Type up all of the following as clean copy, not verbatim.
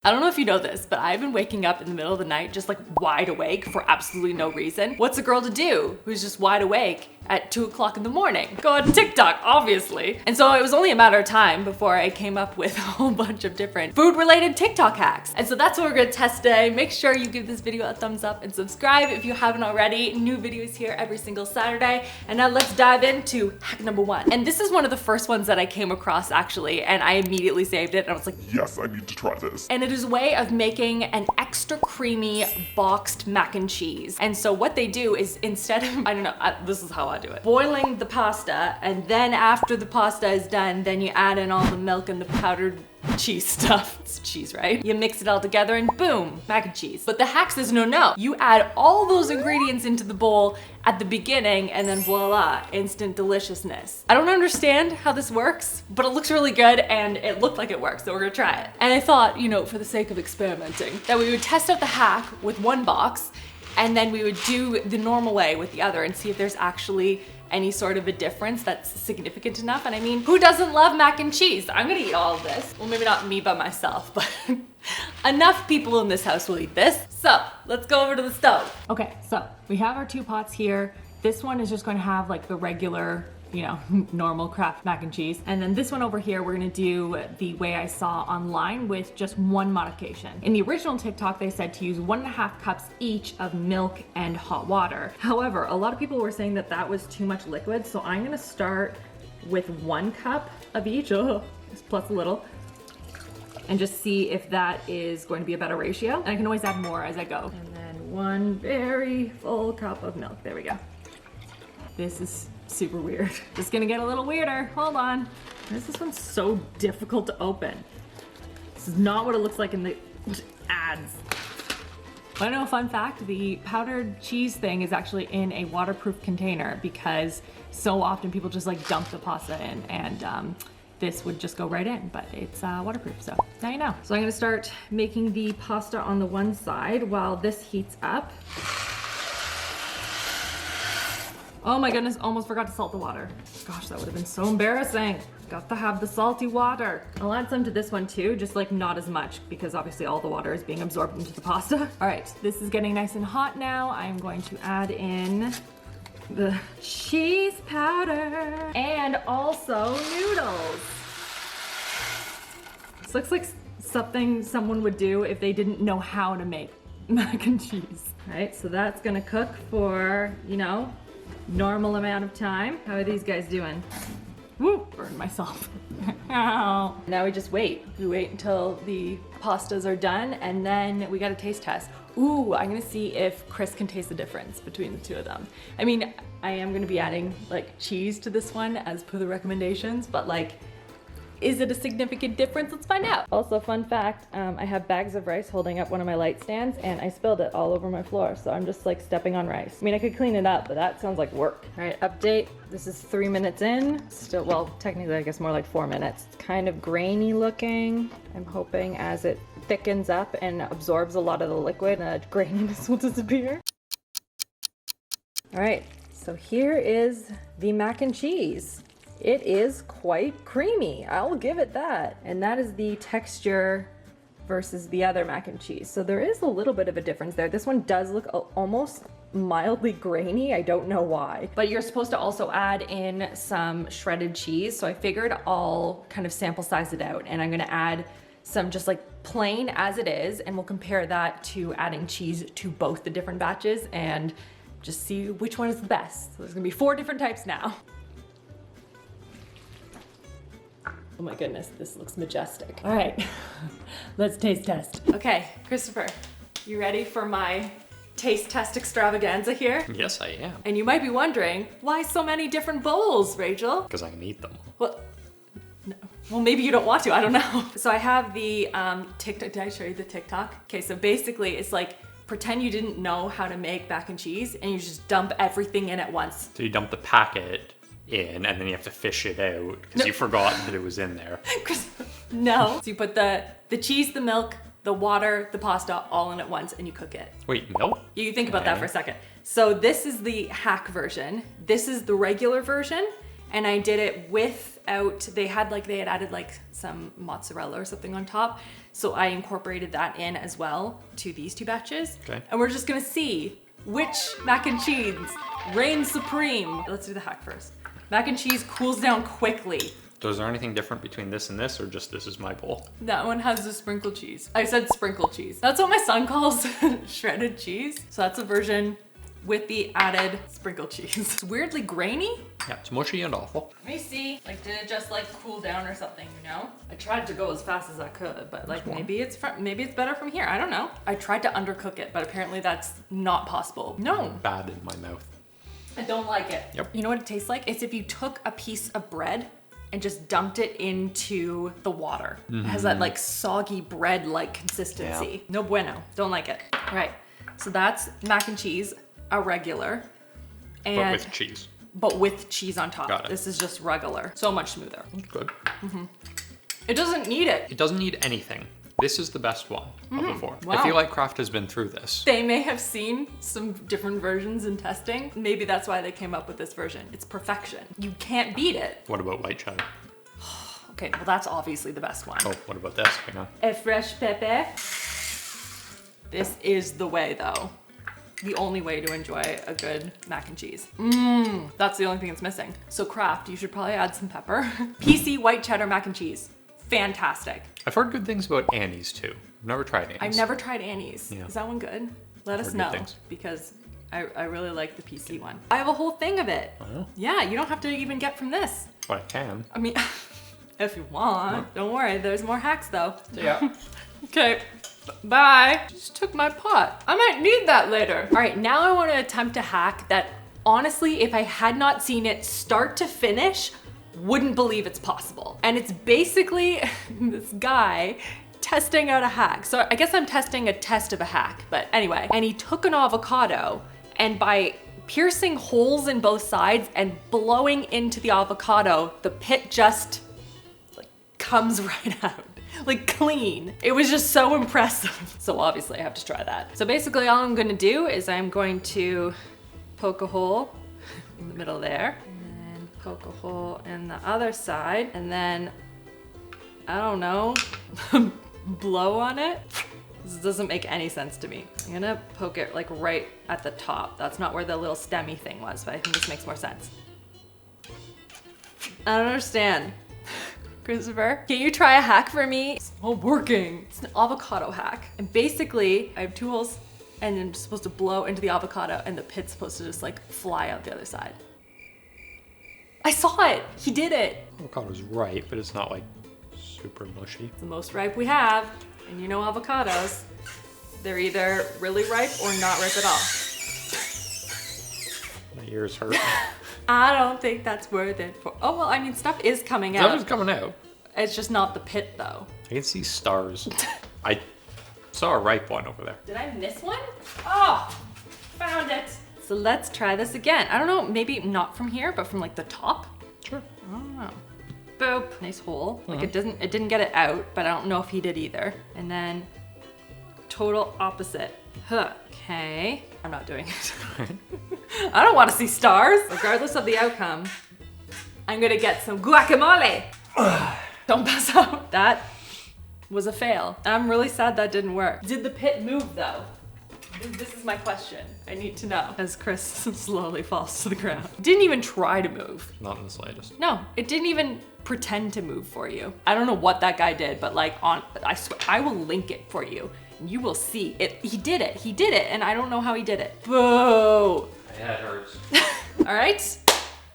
I don't know if you know this, but I've been waking up in the middle of the night just like wide awake for absolutely no reason. What's a girl to do who's just wide awake at 2 o'clock in the morning? Go on TikTok, obviously. And so it was only a matter of time before I came up with a whole bunch of different food-related TikTok hacks. And so that's what we're gonna test today. Make sure you give this video a thumbs up and subscribe if you haven't already. New videos here every single Saturday. And now let's dive into hack number 1. And this is one of the first ones that I came across actually, and I immediately saved it and I was like, yes, I need to try this. And it is a way of making an extra creamy boxed mac and cheese. And so what they do is instead of, I don't know, this is how I do it. Boiling the pasta, and then after the pasta is done, then you add in all the milk and the powdered cheese stuff. It's cheese, right? You mix it all together and boom, mac and cheese. But the hack says no. You add all those ingredients into the bowl at the beginning and then voila, instant deliciousness. I don't understand how this works, but it looks really good and it looked like it works, so we're gonna try it. And I thought, you know, for the sake of experimenting, that we would test out the hack with one box and then we would do the normal way with the other and see if there's actually any sort of a difference that's significant enough. And I mean, who doesn't love mac and cheese? I'm gonna eat all of this. Well, maybe not me by myself, but enough people in this house will eat this. So let's go over to the stove. Okay, so we have our 2 pots here. This one is just going to have like the regular, you know, normal Kraft mac and cheese. And then this one over here, we're gonna do the way I saw online with just one modification. In the original TikTok, they said to use 1.5 cups each of milk and hot water. However, a lot of people were saying that that was too much liquid. So I'm gonna start with 1 cup of each, plus a little, and just see if that is going to be a better ratio. And I can always add more as I go. And then 1 very full cup of milk. There we go. This is super weird. It's gonna get a little weirder. Hold on. This one's so difficult to open. This is not what it looks like in the ads. I know, fun fact, the powdered cheese thing is actually in a waterproof container because so often people just like dump the pasta in and this would just go right in, but it's waterproof, so now you know. So I'm gonna start making the pasta on the one side while this heats up. Oh my goodness, almost forgot to salt the water. Gosh, that would have been so embarrassing. Got to have the salty water. I'll add some to this one too, just like not as much because obviously all the water is being absorbed into the pasta. All right, this is getting nice and hot now. I'm going to add in the cheese powder and also noodles. This looks like something someone would do if they didn't know how to make mac and cheese. All right, so that's gonna cook for, you know, normal amount of time. How are these guys doing? Woo, burned myself. Now we just wait. We wait until the pastas are done and then we got a taste test. Ooh, I'm gonna see if Chris can taste the difference between the 2 of them. I mean, I am gonna be adding like cheese to this one as per the recommendations, but like, is it a significant difference? Let's find out. Also, fun fact, I have bags of rice holding up one of my light stands and I spilled it all over my floor. So I'm just like stepping on rice. I mean, I could clean it up, but that sounds like work. All right, update. This is 3 minutes in. Still, well, technically I guess more like 4 minutes. It's kind of grainy looking. I'm hoping as it thickens up and absorbs a lot of the liquid, graininess will disappear. All right, so here is the mac and cheese. It is quite creamy, I'll give it that. And that is the texture versus the other mac and cheese. So there is a little bit of a difference there. This one does look almost mildly grainy, I don't know why. But you're supposed to also add in some shredded cheese. So I figured I'll kind of sample size it out and I'm gonna add some just like plain as it is and we'll compare that to adding cheese to both the different batches and just see which one is the best. So there's gonna be 4 different types now. Oh my goodness, this looks majestic. All right, let's taste test. Okay, Christopher, you ready for my taste test extravaganza here? Yes, I am. And you might be wondering, why so many different bowls, Rachel? Because I can eat them. Well, no. Well, maybe you don't want to, I don't know. So I have the TikTok, did I show you the TikTok? Okay, so basically it's like, pretend you didn't know how to make mac and cheese and you just dump everything in at once. So you dump the packet in and then you have to fish it out because you forgot that it was in there. No. So you put the cheese, the milk, the water, the pasta all in at once and you cook it. Wait, milk? You think about that for a second. So this is the hack version. This is the regular version. And I did it without, they had added like some mozzarella or something on top. So I incorporated that in as well to these 2 batches. Okay. And we're just gonna see which mac and cheese reigns supreme. Let's do the hack first. Mac and cheese cools down quickly. So is there anything different between this and this, or just this is my bowl? That one has the sprinkled cheese. I said sprinkled cheese. That's what my son calls shredded cheese. So that's a version with the added sprinkled cheese. It's weirdly grainy. Yeah, it's mushy and awful. Let me see, like did it just like cool down or something, you know? I tried to go as fast as I could, but like maybe it's better from here. I don't know. I tried to undercook it, but apparently that's not possible. No. Bad in my mouth. I don't like it. Yep. You know what it tastes like? It's if you took a piece of bread and just dumped it into the water. It has that like soggy bread-like consistency. Yeah. No bueno, don't like it. All right, so that's mac and cheese, a regular. And But with cheese. But with cheese on top. Got it. This is just regular, so much smoother. That's good. It doesn't need it. It doesn't need anything. This is the best one of the 4. Wow. I feel like Kraft has been through this. They may have seen some different versions in testing. Maybe that's why they came up with this version. It's perfection. You can't beat it. What about white cheddar? Okay, well that's obviously the best one. Oh, what about this? Hang on. A fresh pepper. This is the way though. The only way to enjoy a good mac and cheese. That's the only thing it's missing. So Kraft, you should probably add some pepper. PC white cheddar mac and cheese. Fantastic. I've heard good things about Annie's too. I've never tried Annie's. I've never tried Annie's. Yeah. Is that one good? Let us Heard good know things. because I really like the PC one. I have a whole thing of it. Oh. Yeah, you don't have to even get from this. But I can. I mean, if you want. Don't worry, there's more hacks though. Yeah. Okay, bye. Just took my pot. I might need that later. All right, now I want to attempt a hack that honestly, if I had not seen it start to finish, wouldn't believe it's possible. And it's basically this guy testing out a hack. So I guess I'm testing a test of a hack, but anyway. And he took an avocado and by piercing holes in both sides and blowing into the avocado, the pit just like comes right out. Like clean. It was just so impressive. So obviously I have to try that. So basically all I'm gonna do is I'm going to poke a hole in the middle there, and then poke a hole in the other side, and then, I don't know, blow on it. This doesn't make any sense to me. I'm gonna poke it like right at the top. That's not where the little stemmy thing was, but I think this makes more sense. I don't understand. Christopher, can you try a hack for me? It's not working. It's an avocado hack. And basically, I have 2 holes and I'm supposed to blow into the avocado and the pit's supposed to just like fly out the other side. I saw it. He did it. Avocado's ripe, but it's not like super mushy. It's the most ripe we have. And you know avocados, they're either really ripe or not ripe at all. My ears hurt. I don't think that's worth it for, oh well, I mean stuff is coming That was out. coming out. It's just not the pit though. I can see stars. I saw a ripe one over there. Did I miss one? Oh, found it. So let's try this again. I don't know, maybe not from here, but from like the top. Sure. I don't know. Boop, nice hole. Like it didn't get it out, but I don't know if he did either. And then total opposite. Huh. Okay, I'm not doing it. I don't want to see stars. Regardless of the outcome, I'm gonna get some guacamole. Don't pass out. That was a fail. I'm really sad that didn't work. Did the pit move though? This is my question. I need to know. As Chris slowly falls to the ground. Didn't even try to move. Not in the slightest. No, it didn't even pretend to move for you. I don't know what that guy did, but like I swear, I will link it for you. And you will see it. He did it, and I don't know how he did it. Boo! My head hurts. All right,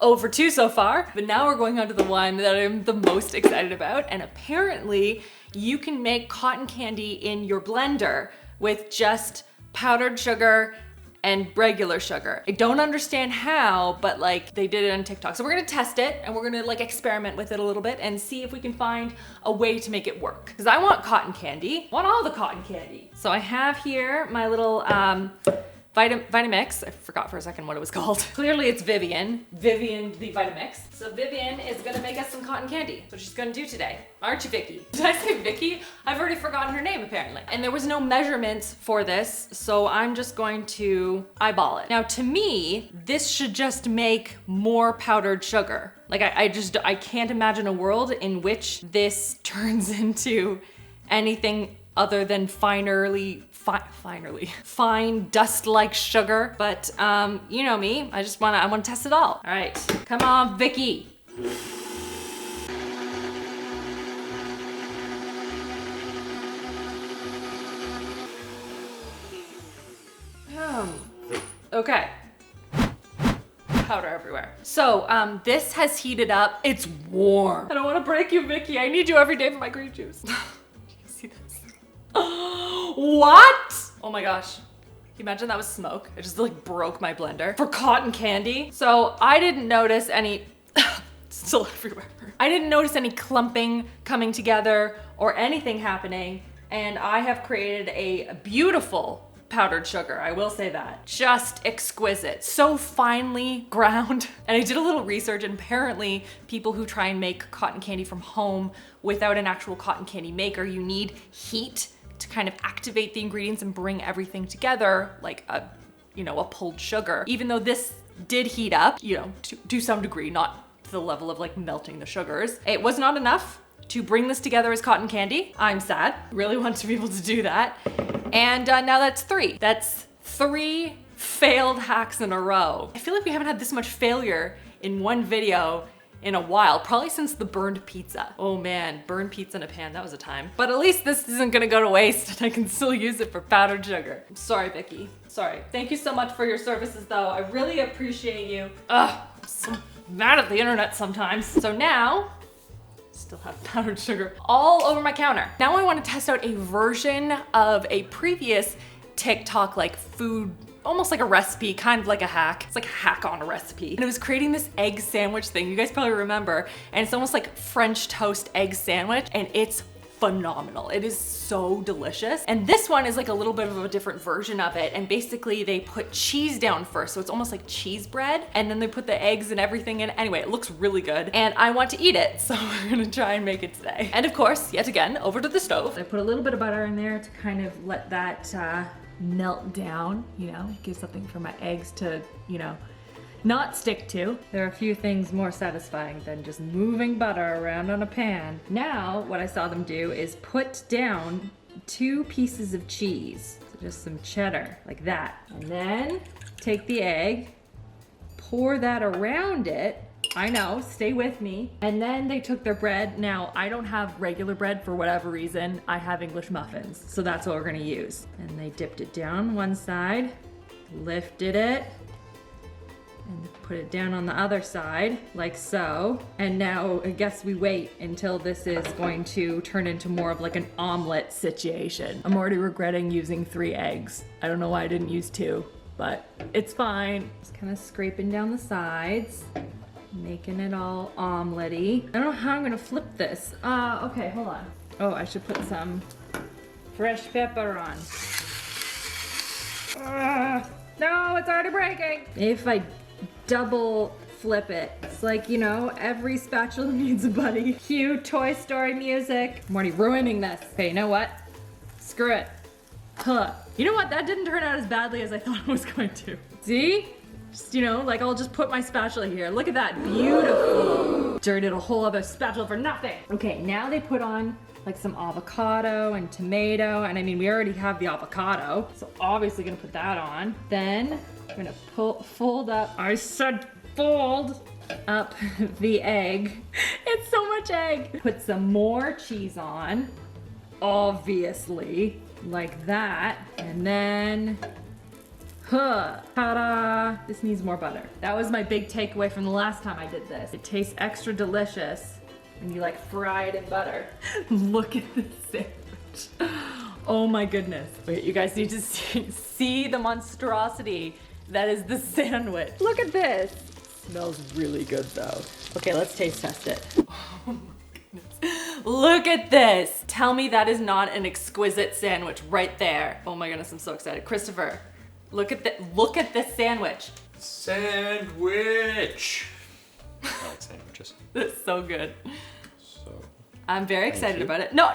0 for 2 so far, but now we're going on to the one that I'm the most excited about, and apparently you can make cotton candy in your blender with just powdered sugar and regular sugar. I don't understand how, but like they did it on TikTok. So we're gonna test it and we're gonna like experiment with it a little bit and see if we can find a way to make it work. Because I want cotton candy, I want all the cotton candy. So I have here my little Vitamix. I forgot for a second what it was called. Clearly it's Vivian the Vitamix. So Vivian is gonna make us some cotton candy. That's what she's gonna do today. Aren't you, Vicky? Did I say Vicky? I've already forgotten her name apparently. And there was no measurements for this, so I'm just going to eyeball it. Now to me, this should just make more powdered sugar. Like I can't imagine a world in which this turns into anything other than fine dust-like sugar. But you know me, I want to test it all. All right, come on, Vicky. Okay. Powder everywhere. So this has heated up. It's warm. I don't want to break you, Vicky. I need you every day for my grape juice. Do you see this? What? Oh my gosh. Can you imagine that was smoke? It just like broke my blender for cotton candy. So I didn't notice any, still everywhere. I didn't notice any clumping coming together or anything happening. And I have created a beautiful powdered sugar, I will say that. Just exquisite, so finely ground. And I did a little research, and apparently people who try and make cotton candy from home without an actual cotton candy maker, you need heat to kind of activate the ingredients and bring everything together like a pulled sugar. Even though this did heat up, to some degree, not to the level of like melting the sugars, it was not enough to bring this together as cotton candy. I'm sad, really want to be able to do that. And now that's 3. That's 3 failed hacks in a row. I feel like we haven't had this much failure in one video in a while, probably since the burned pizza. Oh man, burned pizza in a pan, that was a time. But at least this isn't gonna go to waste and I can still use it for powdered sugar. I'm sorry, Vicky, sorry. Thank you so much for your services though. I really appreciate you. Ugh, I'm so mad at the internet sometimes. So now, still have powdered sugar all over my counter. Now I want to test out a version of a previous TikTok like food, almost like a recipe, kind of like a hack. It's like a hack on a recipe. And it was creating this egg sandwich thing. You guys probably remember. And it's almost like French toast egg sandwich. And it's phenomenal. It is so delicious. And this one is like a little bit of a different version of it. And basically they put cheese down first. So it's almost like cheese bread. And then they put the eggs and everything in. Anyway, it looks really good. And I want to eat it. So we're gonna try and make it today. And of course, yet again, over to the stove. I put a little bit of butter in there to kind of let that melt down, give something for my eggs to, not stick to. There are a few things more satisfying than just moving butter around on a pan. Now, what I saw them do is put down 2 pieces of cheese. So just some cheddar, like that. And then take the egg, pour that around it. I know, stay with me. And then they took their bread. Now, I don't have regular bread for whatever reason. I have English muffins, so that's what we're gonna use. And they dipped it down one side, lifted it, and put it down on the other side, like so. And now I guess we wait until this is going to turn into more of like an omelet situation. I'm already regretting using 3 eggs. I don't know why I didn't use 2, but it's fine. Just kind of scraping down the sides, making it all omelet-y. I don't know how I'm gonna flip this. Okay, hold on. Oh, I should put some fresh pepper on. No, it's already breaking. If I double flip it, it's like, every spatula needs a buddy. Cue Toy Story music. I'm already ruining this. Okay, you know what? Screw it. Huh. You know what? That didn't turn out as badly as I thought it was going to. See? Just, like I'll just put my spatula here. Look at that, beautiful. Dirtied a whole other spatula for nothing. Okay, now they put on like some avocado and tomato. And I mean, we already have the avocado, so obviously gonna put that on. Then I'm gonna fold up, I said fold up the egg. It's so much egg. Put some more cheese on, obviously, like that. And then, ta-da! This needs more butter. That was my big takeaway from the last time I did this. It tastes extra delicious when you like fry it in butter. Look at this sandwich. Oh my goodness. Wait, you guys need to see the monstrosity that is the sandwich. Look at this. Smells really good though. Okay, let's taste test it. Oh my goodness. Look at this. Tell me that is not an exquisite sandwich right there. Oh my goodness, I'm so excited. Christopher, look at this sandwich. Sandwich. I like sandwiches. That's so good. So, I'm very excited about it. No,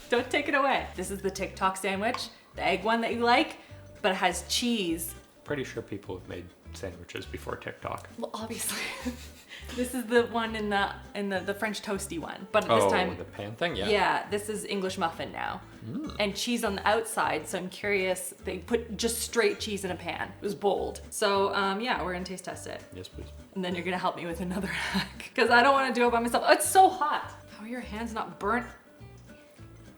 don't take it away. This is the TikTok sandwich, the egg one that you like, but it has cheese. Pretty sure people have made sandwiches before TikTok. Well, obviously. This is the one in the French toasty one. But Oh, this time, the pan thing? Yeah. yeah, this is English muffin now. And cheese on the outside, so I'm curious. They put just straight cheese in a pan. It was bold. So yeah, we're gonna taste test it. Yes, please. And then you're gonna help me with another hack. Because I don't wanna do it by myself. Oh, it's so hot. How are your hands not burnt?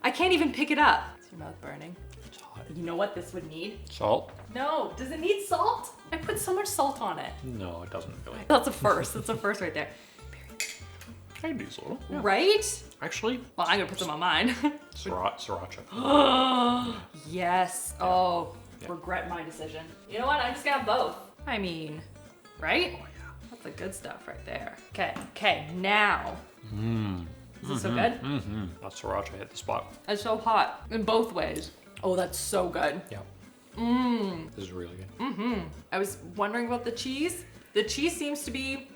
I can't even pick it up. Is your mouth burning? It's hot. You know what this would need? Salt? No, does it need salt? I put so much salt on it. No, it doesn't really. That's a first, that's a first right there. I do a little. Yeah. Right? Actually, Well, I'm gonna put some on mine. sriracha. Yes, oh, Yeah. regret my decision. You know what, I'm just gonna have both. I mean, right? Oh, yeah. That's the good stuff right there. Okay, now. Is this so good? That sriracha hit the spot. It's so hot in both ways. Oh, that's so good. Yeah. This is really good. I was wondering about the cheese. The cheese seems to be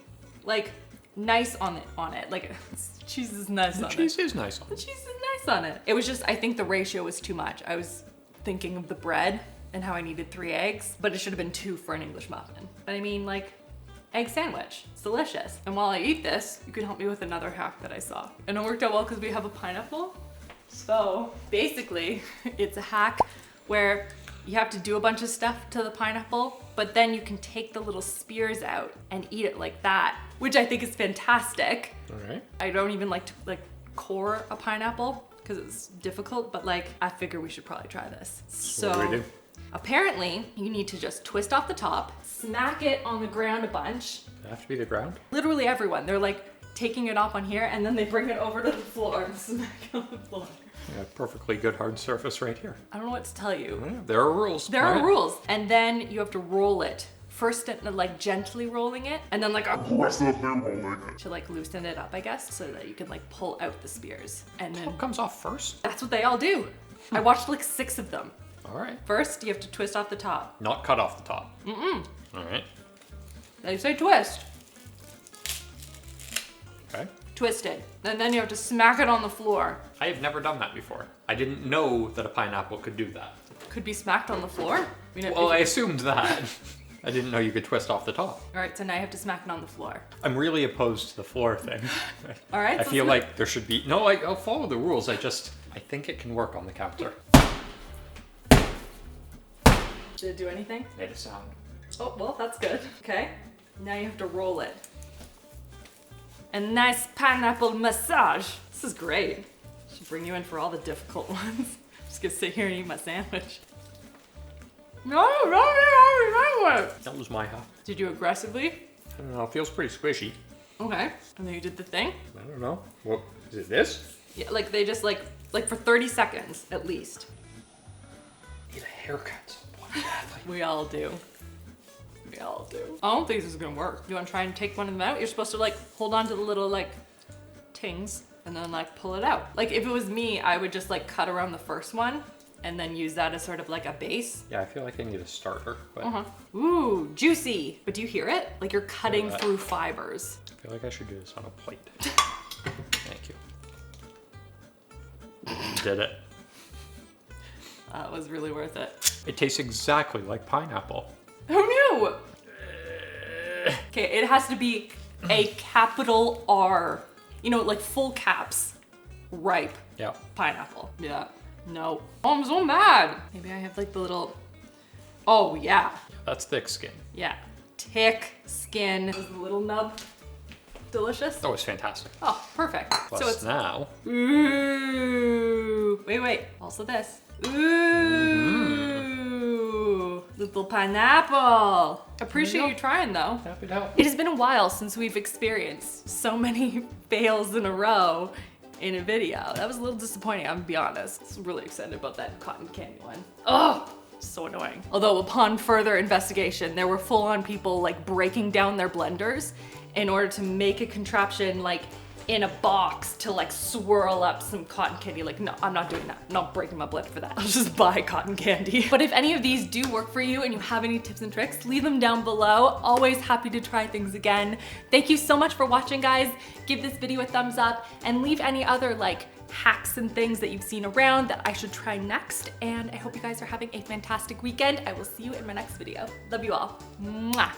like nice on it. Like cheese is nice on it. The cheese is nice on The it. cheese is nice on it. It was just, I think the ratio was too much. I was thinking of the bread and how I needed 3 eggs, but it should have been 2 for an English muffin. But I mean, like, egg sandwich. It's delicious. And while I eat this, you can help me with another hack that I saw. And it worked out well because we have a pineapple. So basically, it's a hack where you have to do a bunch of stuff to the pineapple, but then you can take the little spears out and eat it like that, which I think is fantastic. All right. I don't even like to core a pineapple because it's difficult, but like I figure we should probably try this. So what do we do? Apparently you need to just twist off the top, smack it on the ground a bunch. Does it have to be the ground? Literally everyone, they're like taking it off on here and then they bring it over to the floor and smack it on the floor. Yeah, perfectly good hard surface right here. I don't know what to tell you. Yeah, there are rules. There are Right. rules. And then you have to roll it. First, like gently rolling it, and then like Aggressively rolling it. to like loosen it up, I guess, so that you can like pull out the spears. And then What comes off first? that's what they all do. I watched like 6 of them. All right. First, you have to twist off the top. Not cut off the top. All right. They say twist. Okay. Twisted. And then you have to smack it on the floor. I have never done that before. I didn't know that a pineapple could do that. Could be smacked on the floor. You know, Well, if- I assumed that. I didn't know you could twist off the top. All right, so now you have to smack it on the floor. I'm really opposed to the floor thing. All right. I so feel sma- like there should be, no, I'll follow the rules. I think it can work on the counter. Did it do anything? Made a sound. Oh, well, that's good. Okay. Now you have to roll it. A nice pineapple massage. This is great. Should bring you in for all the difficult ones. Just gonna sit here and eat my sandwich. No, That was my half. Did you aggressively? I don't know, it feels pretty squishy. Okay. And then you did the thing? I don't know. What, is it this? Yeah, like they just like for 30 seconds at least. Need a haircut. We all do. We all do. I don't think this is gonna work. You wanna try and take one of them out? You're supposed to like hold on to the little like tings and then like pull it out. Like if it was me, I would just like cut around the first one and then use that as sort of like a base. Yeah, I feel like I need a starter, but Ooh, juicy. But do you hear it? Like you're cutting that. through fibers. I feel like I should do this on a plate. Thank you. Did it. That was really worth it. It tastes exactly like pineapple. Who knew? Okay, it has to be a capital R. You know, like full caps. Ripe Yeah. pineapple. Yeah. No. Oh, I'm so mad. Maybe I have like the little. Oh, yeah. That's thick skin. Yeah. TIK skin. Is the little nub delicious? That was fantastic. Oh, perfect. Plus So it's. now, Ooh. Wait. Also this. Ooh. Little pineapple. Appreciate you trying though. happy to help. It has been a while since we've experienced so many fails in a row in a video. That was a little disappointing, I'm gonna be honest. I was really excited about that cotton candy one. Oh, so annoying. Although upon further investigation, there were full-on people like breaking down their blenders in order to make a contraption like in a box to like swirl up some cotton candy. Like, no, I'm not doing that. I'm not breaking my blender for that. I'll just buy cotton candy. But if any of these do work for you and you have any tips and tricks, leave them down below. Always happy to try things again. Thank you so much for watching, guys. Give this video a thumbs up and leave any other like hacks and things that you've seen around that I should try next. And I hope you guys are having a fantastic weekend. I will see you in my next video. Love you all. Mwah.